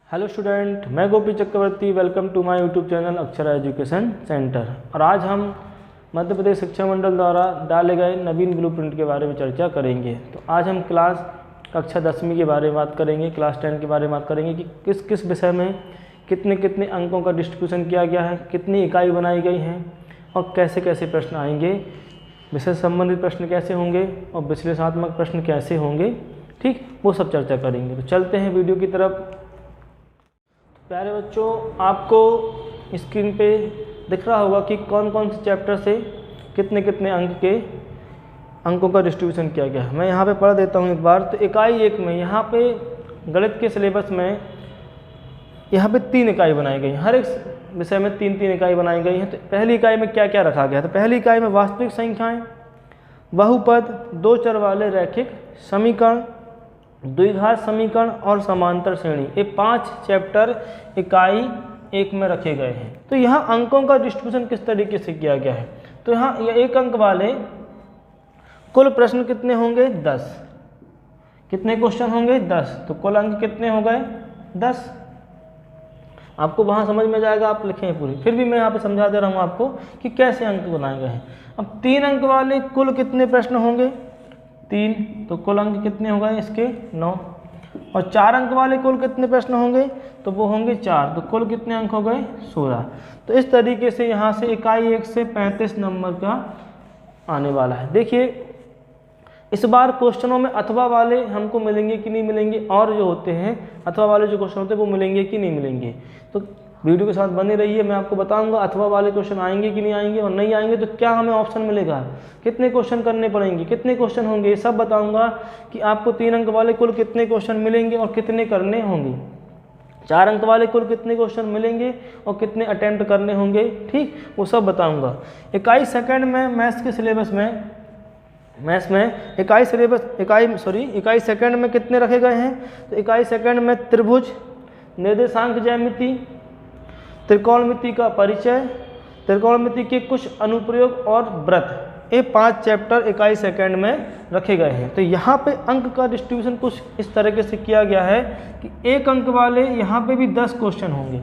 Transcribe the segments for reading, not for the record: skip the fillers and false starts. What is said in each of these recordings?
Hello student, मैं Gopi Chakravarti. Welcome to my YouTube channel Akshara education centre. और आज हम मध्य प्रदेश शिक्षा मंडल द्वारा डाले गए नवीन ब्लूप्रिंट के बारे में चर्चा करेंगे। तो आज हम क्लास कक्षा 10वीं के बारे में बात करेंगे, क्लास 10 के बारे में बात करेंगे कि किस किस विषय में कितने कितने अंकों का डिस्ट्रीब्यूशन किया गया है, कितनी इकाई बनाई गई हैं और कैसे कैसे प्रश्न आएंगे, विषय संबंधित प्रश्न कैसे होंगे और विश्लेषणात्मक प्रश्न कैसे होंगे। ठीक, वो सब चर्चा करेंगे। तो चलते हैं वीडियो की तरफ। प्यारे बच्चों, आपको स्क्रीन पे दिख रहा होगा कि कौन कौन से चैप्टर से कितने कितने अंकों का डिस्ट्रीब्यूशन किया गया है। मैं यहाँ पे पढ़ देता हूँ एक बार। तो इकाई 1 में यहाँ पे गणित के सिलेबस में यहाँ पे 3 इकाई बनाई गई। हर एक विषय में 3-3 इकाई बनाई गई हैं। तो पहली इकाई में क्या क्या रखा गया? तो पहली इकाई में वास्तविक संख्याएँ, बहुपद, 2 चर वाले रैखिक समीकरण, द्विघात समीकरण और समांतर श्रेणी, ये 5 चैप्टर इकाई 1 में रखे गए हैं। तो यहाँ अंकों का डिस्ट्रीब्यूशन किस तरीके से किया गया है? तो यहाँ 1 अंक वाले कुल प्रश्न कितने होंगे? 10। कितने क्वेश्चन होंगे? 10। तो कुल अंक कितने हो गए? 10। आपको वहाँ समझ में जाएगा, आप लिखें पूरी। फिर भी मैं यहाँ पे समझा दे रहा हूँ आपको कि कैसे अंक बनाए गए हैं। अब 3 अंक वाले कुल कितने प्रश्न होंगे? 3। तो कुल अंक कितने हो गए इसके? 9। और 4 अंक वाले कुल कितने प्रश्न होंगे? तो वो होंगे 4। तो कुल कितने अंक हो गए? 16। तो इस तरीके से यहाँ से इकाई 1 से 35 नंबर का आने वाला है। देखिए, इस बार क्वेश्चनों में अथवा वाले हमको मिलेंगे कि नहीं मिलेंगे, और जो होते हैं अथवा वाले जो क्वेश्चन होते हैं वो मिलेंगे कि नहीं मिलेंगे। तो वीडियो के साथ बने रहिए, मैं आपको बताऊंगा अथवा वाले क्वेश्चन आएंगे कि नहीं आएंगे, और नहीं आएंगे तो क्या हमें ऑप्शन मिलेगा, कितने क्वेश्चन करने पड़ेंगे, कितने क्वेश्चन होंगे, ये सब बताऊंगा कि आपको 3 अंक वाले कुल कितने क्वेश्चन मिलेंगे और कितने करने होंगे, 4 अंक वाले कुल कितने क्वेश्चन मिलेंगे और कितने अटेम्प्ट करने होंगे। ठीक, वो सब बताऊँगा। इकाई सेकेंड में मैथ्स के सिलेबस में, इकाई सेकेंड में कितने रखे गए हैं? तो इकाई सेकेंड में त्रिभुज, निर्देशांक ज्यामिति, त्रिकोणमिति का परिचय, त्रिकोणमिति के कुछ अनुप्रयोग और वृत्त, ये 5 चैप्टर इकाई सेकेंड में रखे गए हैं। तो यहाँ पे अंक का डिस्ट्रीब्यूशन कुछ इस तरीके से किया गया है कि 1 अंक वाले यहाँ पे भी 10 क्वेश्चन होंगे।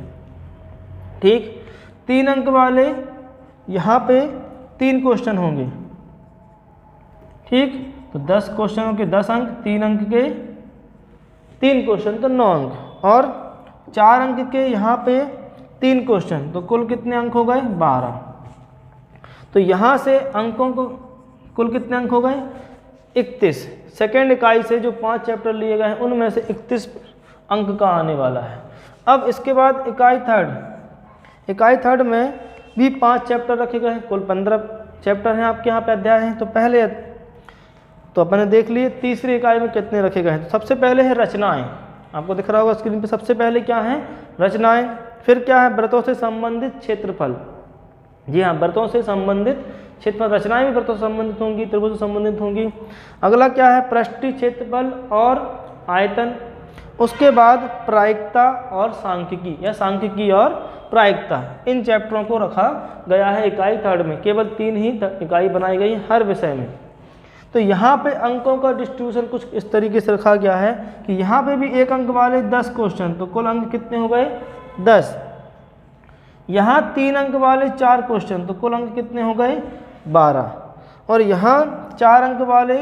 ठीक, 3 अंक वाले यहाँ पे 3 क्वेश्चन होंगे। ठीक, तो 10 क्वेश्चनों के 10 अंक, 3 अंक के 3 क्वेश्चन तो 9 अंक, और 4 अंक के यहाँ पे 3 क्वेश्चन, तो कुल कितने अंक हो गए? 12। तो यहाँ से अंकों को कुल कितने अंक हो गए? 31। सेकेंड इकाई से जो 5 चैप्टर लिए गए हैं उनमें से 31 अंक का आने वाला है। अब इसके बाद इकाई थर्ड में भी 5 चैप्टर रखे गए हैं। कुल 15 चैप्टर हैं आपके यहाँ पे, अध्याय हैं। तो पहले तो अपने देख लिए तीसरी इकाई में कितने रखे गए हैं। तो सबसे पहले है रचनाएं, आपको दिख रहा होगा स्क्रीन पे। सबसे पहले क्या है? रचनाएं। फिर क्या है? वृत्तों से संबंधित क्षेत्रफल। जी हाँ, वृत्तों से संबंधित क्षेत्रफल। रचनाएं भी वृत्तों से संबंधित होंगी, त्रिभुज से संबंधित होंगी। अगला क्या है? पृष्ठीय क्षेत्रफल और आयतन। उसके बाद प्रायिकता और सांख्यिकी, या सांख्यिकी और प्रायिकता, इन चैप्टरों को रखा गया है इकाई थर्ड में। केवल 3 ही इकाई बनाई गई हर विषय में। तो यहाँ पे अंकों का डिस्ट्रीब्यूशन कुछ इस तरीके से रखा गया है कि यहाँ पे भी 1 अंक वाले 10 क्वेश्चन, तो कुल अंक कितने हो गए? 10। यहाँ 3 अंक वाले 4 क्वेश्चन, तो कुल अंक कितने हो गए? 12। और यहाँ 4 अंक वाले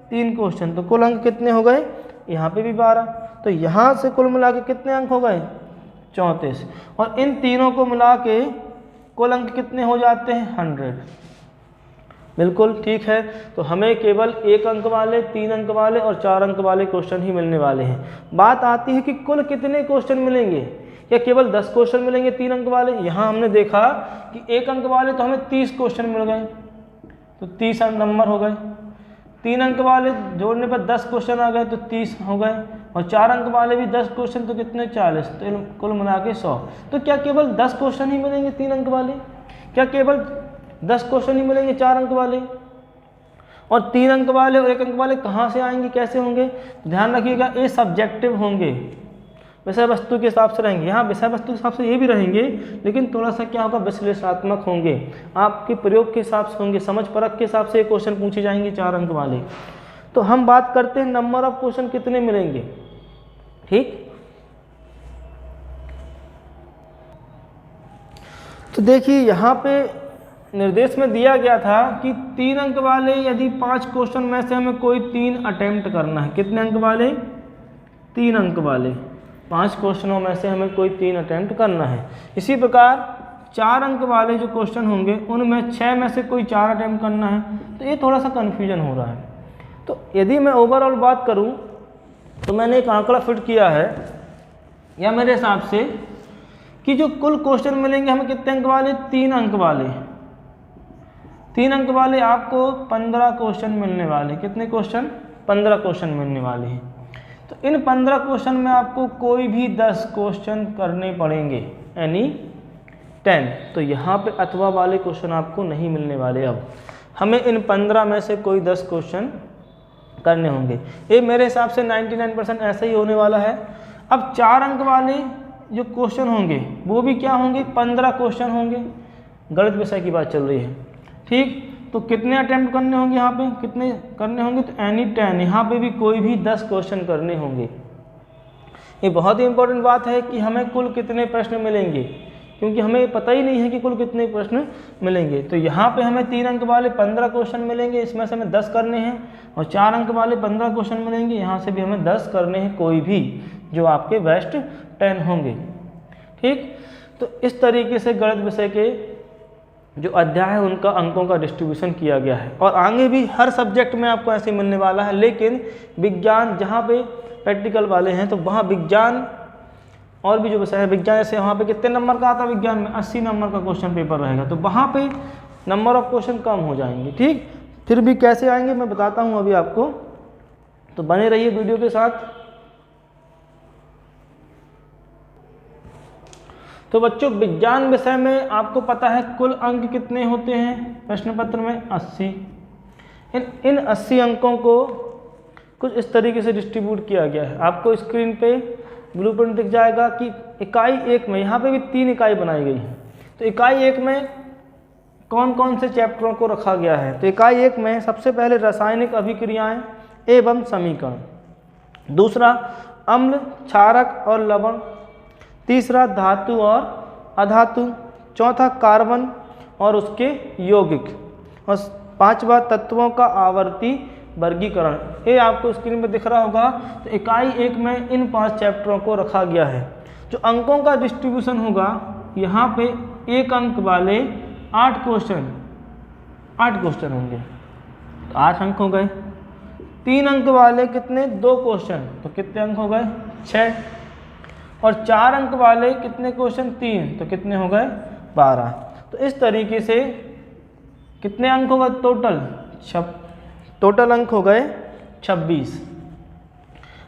3 क्वेश्चन, तो कुल अंक कितने हो गए? यहाँ पे भी 12। तो यहाँ से कुल मिला के कितने अंक हो गए? 34। और इन तीनों को मिला के कुल अंक कितने हो जाते हैं? 100। बिल्कुल ठीक है। तो हमें केवल 1 अंक वाले, 3 अंक वाले और 4 अंक वाले क्वेश्चन ही मिलने वाले हैं। बात आती है कि कुल कितने क्वेश्चन मिलेंगे, या केवल 10 क्वेश्चन मिलेंगे 3 अंक वाले? यहाँ हमने देखा कि 1 अंक वाले तो हमें 30 क्वेश्चन मिल गए, तो 30 नंबर हो गए। 3 अंक वाले जोड़ने पर 10 क्वेश्चन आ गए, तो 30 हो गए। और 4 अंक वाले भी 10 क्वेश्चन, तो कितने? 40। तो कुल मिला के 100। तो क्या केवल 10 क्वेश्चन ही मिलेंगे 3 अंक वाले? क्या केवल 10 क्वेश्चन ही मिलेंगे 4 अंक वाले? और 3 अंक वाले और 1 अंक वाले कहाँ से आएंगे, कैसे होंगे? ध्यान रखिएगा, ये सब्जेक्टिव होंगे, विषय वस्तु के हिसाब से रहेंगे। यहाँ विषय वस्तु के हिसाब से ये भी रहेंगे, लेकिन थोड़ा सा क्या होगा? विश्लेषणात्मक होंगे, आपके प्रयोग के हिसाब से होंगे, समझ परख के हिसाब से ये क्वेश्चन पूछे जाएंगे 4 अंक वाले। तो हम बात करते हैं नंबर ऑफ क्वेश्चन कितने मिलेंगे। ठीक, तो देखिए यहाँ पे निर्देश में दिया गया था कि 3 अंक वाले यदि 5 क्वेश्चन में से हमें कोई 3 अटेम्प्ट करना है। कितने अंक वाले? 3 अंक वाले 5 क्वेश्चनों में से हमें कोई 3 अटेम्प्ट करना है। इसी प्रकार 4 अंक वाले जो क्वेश्चन होंगे उनमें 6 में से कोई 4 अटेम्प्ट करना है। तो ये थोड़ा सा कन्फ्यूजन हो रहा है। तो यदि मैं ओवरऑल बात करूँ तो मैंने एक आंकड़ा फिट किया है, या मेरे हिसाब से कि जो कुल क्वेश्चन मिलेंगे हमें कितने अंक वाले? 3 अंक वाले। 3 अंक वाले आपको 15 क्वेश्चन मिलने वाले। कितने क्वेश्चन? 15 क्वेश्चन मिलने वाले हैं। तो इन 15 क्वेश्चन में आपको कोई भी 10 क्वेश्चन करने पड़ेंगे, यानी 10। तो यहाँ पे अथवा वाले क्वेश्चन आपको नहीं मिलने वाले। अब हमें इन 15 में से कोई 10 क्वेश्चन करने होंगे। ये मेरे हिसाब से 99% ऐसा ही होने वाला है। अब 4 अंक वाले जो क्वेश्चन होंगे वो भी क्या होंगे? 15 क्वेश्चन होंगे। गणित विषय की बात चल रही है, ठीक। तो कितने अटेम्प्ट करने होंगे? यहाँ पे कितने करने होंगे? तो एनी 10। यहाँ पे भी कोई भी 10 क्वेश्चन करने होंगे। ये बहुत ही इंपॉर्टेंट बात है कि हमें कुल कितने प्रश्न मिलेंगे, क्योंकि हमें पता ही नहीं है कि कुल कितने प्रश्न मिलेंगे। तो यहाँ पे हमें 3 अंक वाले 15 क्वेश्चन मिलेंगे, इसमें से हमें 10 करने हैं। और 4 अंक वाले 15 क्वेश्चन मिलेंगे, यहाँ से भी हमें 10 करने हैं, कोई भी जो आपके बेस्ट 10 होंगे, ठीक। तो इस तरीके से गणित विषय के जो अध्याय है उनका अंकों का डिस्ट्रीब्यूशन किया गया है। और आगे भी हर सब्जेक्ट में आपको ऐसे मिलने वाला है, लेकिन विज्ञान जहाँ पे प्रैक्टिकल वाले हैं तो वहाँ विज्ञान और भी जो विषय है विज्ञान, जैसे वहाँ पे कितने नंबर का आता है विज्ञान में? 80 नंबर का क्वेश्चन पेपर रहेगा। तो वहाँ पे नंबर ऑफ क्वेश्चन कम हो जाएंगे, ठीक। फिर भी कैसे आएंगे मैं बताता हूँ अभी आपको, तो बने रहिए वीडियो के साथ। तो बच्चों विज्ञान विषय में आपको पता है कुल अंक कितने होते हैं प्रश्न पत्र में? 80। इन 80 अंकों को कुछ इस तरीके से डिस्ट्रीब्यूट किया गया है। आपको स्क्रीन पे ब्लूप्रिंट दिख जाएगा कि इकाई 1 में, यहाँ पे भी 3 इकाई बनाई गई है। तो इकाई 1 में कौन कौन से चैप्टरों को रखा गया है? तो इकाई 1 में सबसे पहले रासायनिक अभिक्रियाएं एवं समीकरण, दूसरा अम्ल, क्षारक और लवण, तीसरा धातु और अधातु, चौथा कार्बन और उसके यौगिक, और 5वां तत्वों का आवर्ती वर्गीकरण। ये आपको स्क्रीन पर दिख रहा होगा। तो इकाई 1 में इन 5 चैप्टरों को रखा गया है। जो अंकों का डिस्ट्रीब्यूशन होगा, यहाँ पे 1 अंक वाले 8 क्वेश्चन होंगे, तो 8 अंक हो गए। 3 अंक वाले कितने? 2 क्वेश्चन, तो कितने अंक हो गए? 6। और 4 अंक वाले कितने क्वेश्चन? 3, तो कितने हो गए? 12। तो इस तरीके से कितने अंक हो गए टोटल? टोटल अंक हो गए 26।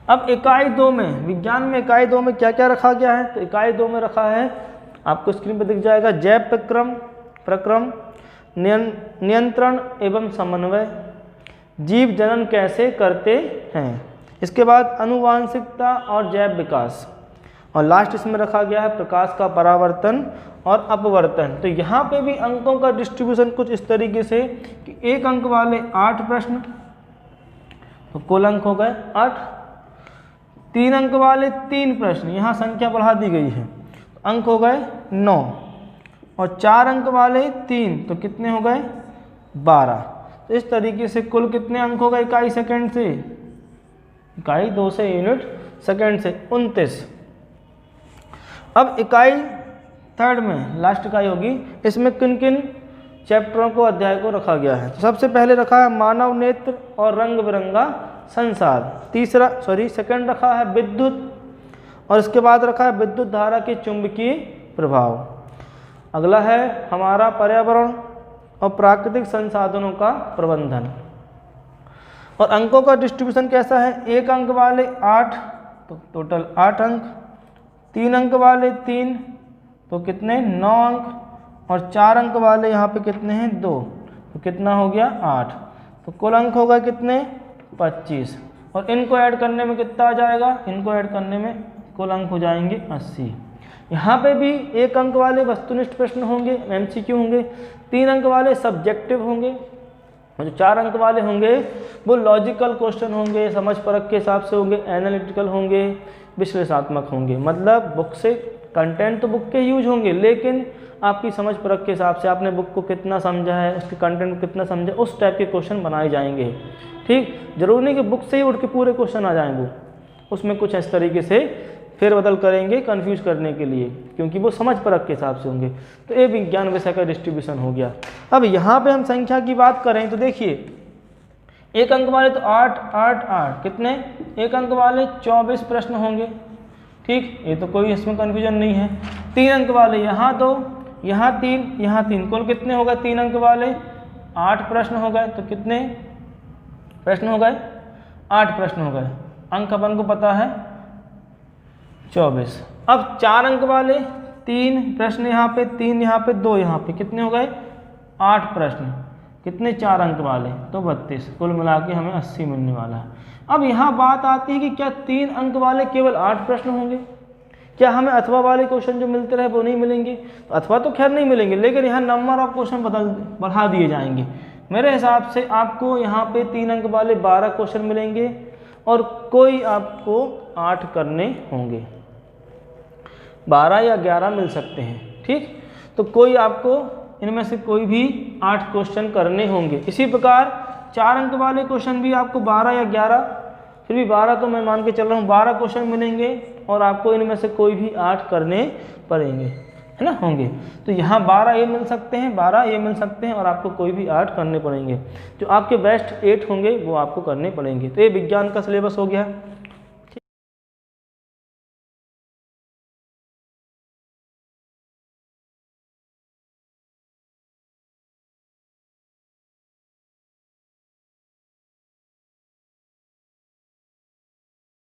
अब इकाई 2 में, विज्ञान में इकाई 2 में क्या क्या रखा गया है? तो इकाई 2 में रखा है, आपको स्क्रीन पर दिख जाएगा, जैव प्रक्रम, नियंत्रण एवं समन्वय, जीव जनन कैसे करते हैं, इसके बाद अनुवांशिकता और जैव विकास, और लास्ट इसमें रखा गया है प्रकाश का परावर्तन और अपवर्तन। तो यहाँ पे भी अंकों का डिस्ट्रीब्यूशन कुछ इस तरीके से कि 1 अंक वाले 8 प्रश्न, तो कुल अंक हो गए 8। 3 अंक वाले 3 प्रश्न, यहाँ संख्या बढ़ा दी गई है, अंक हो गए 9। और 4 अंक वाले 3, तो कितने हो गए? 12। तो इस तरीके से कुल कितने अंक हो गए इकाई सेकंड से? इकाई 2 से यूनिट सेकंड से 29। अब इकाई 3 में लास्ट इकाई होगी, इसमें किन किन चैप्टरों को, अध्याय को रखा गया है? तो सबसे पहले रखा है मानव नेत्र और रंग बिरंगा संसार। सेकंड रखा है विद्युत, और इसके बाद रखा है विद्युत धारा के चुंबकीय प्रभाव। अगला है हमारा पर्यावरण और प्राकृतिक संसाधनों का प्रबंधन। और अंकों का डिस्ट्रीब्यूशन कैसा है? 1 अंक वाले 8, तो टोटल 8 अंक। 3 अंक वाले 3, तो कितने? 9 अंक। और 4 अंक वाले यहाँ पे कितने हैं? 2, तो कितना हो गया? 8। तो कुल अंक होगा कितने? 25। और इनको ऐड करने में कितना आ जाएगा? इनको ऐड करने में कुल अंक हो जाएंगे 80। यहाँ पे भी 1 अंक वाले वस्तुनिष्ठ प्रश्न होंगे, MCQ होंगे। 3 अंक वाले सब्जेक्टिव होंगे, और जो 4 अंक वाले होंगे वो लॉजिकल क्वेश्चन होंगे, समझ परख के हिसाब से होंगे, एनालिटिकल होंगे, विश्लेषणात्मक होंगे। मतलब बुक से कंटेंट तो बुक के यूज होंगे, लेकिन आपकी समझ परख के हिसाब से आपने बुक को कितना समझा है, उसके कंटेंट को कितना समझा, उस टाइप के क्वेश्चन बनाए जाएंगे। ठीक, जरूरी नहीं कि बुक से ही उठ के पूरे क्वेश्चन आ जाएँ, वो उसमें कुछ इस तरीके से फेरबदल करेंगे कंफ्यूज करने के लिए, क्योंकि वो समझ परख के हिसाब से होंगे। तो ये विज्ञान विषय का डिस्ट्रीब्यूशन हो गया। अब यहाँ पे हम संख्या की बात करें तो देखिए, एक अंक वाले तो 8 8 8 कितने, एक अंक वाले 24 प्रश्न होंगे। ठीक, ये तो कोई इसमें कन्फ्यूजन नहीं है। 3 अंक वाले यहाँ 2 यहाँ 3 यहाँ 3, कुल कितने हो गए 3 अंक वाले 8 प्रश्न हो गए। तो कितने प्रश्न हो गए, 8 प्रश्न हो गए। अंक अपन को पता है 24। अब 4 अंक वाले 3 प्रश्न यहाँ पे, 3 यहाँ पे, 2 यहाँ पे, कितने हो गए 8 प्रश्न। कितने 4 अंक वाले, तो 32। कुल मिला के हमें 80 मिलने वाला है। अब यहाँ बात आती है कि क्या 3 अंक वाले केवल 8 प्रश्न होंगे, क्या हमें अथवा वाले क्वेश्चन जो मिलते रहे वो नहीं मिलेंगे? अथवा तो खैर नहीं मिलेंगे, लेकिन यहाँ नंबर ऑफ क्वेश्चन बढ़ा दिए जाएंगे। मेरे हिसाब से आपको यहाँ पे 3 अंक वाले 12 क्वेश्चन मिलेंगे और कोई आपको 8 करने होंगे, 12 या 11 मिल सकते हैं। ठीक, तो कोई आपको इनमें से कोई भी 8 क्वेश्चन करने होंगे। इसी प्रकार 4 अंक वाले क्वेश्चन भी आपको 12 या 11, फिर भी 12 तो मैं मान के चल रहा हूँ, 12 क्वेश्चन मिलेंगे और आपको इनमें से कोई भी 8 करने पड़ेंगे, है ना, होंगे। तो यहाँ 12 ये मिल सकते हैं, 12 ये मिल सकते हैं और आपको कोई भी 8 करने पड़ेंगे। जो आपके बेस्ट 8 होंगे वो आपको करने पड़ेंगे। तो ये विज्ञान का सिलेबस हो गया।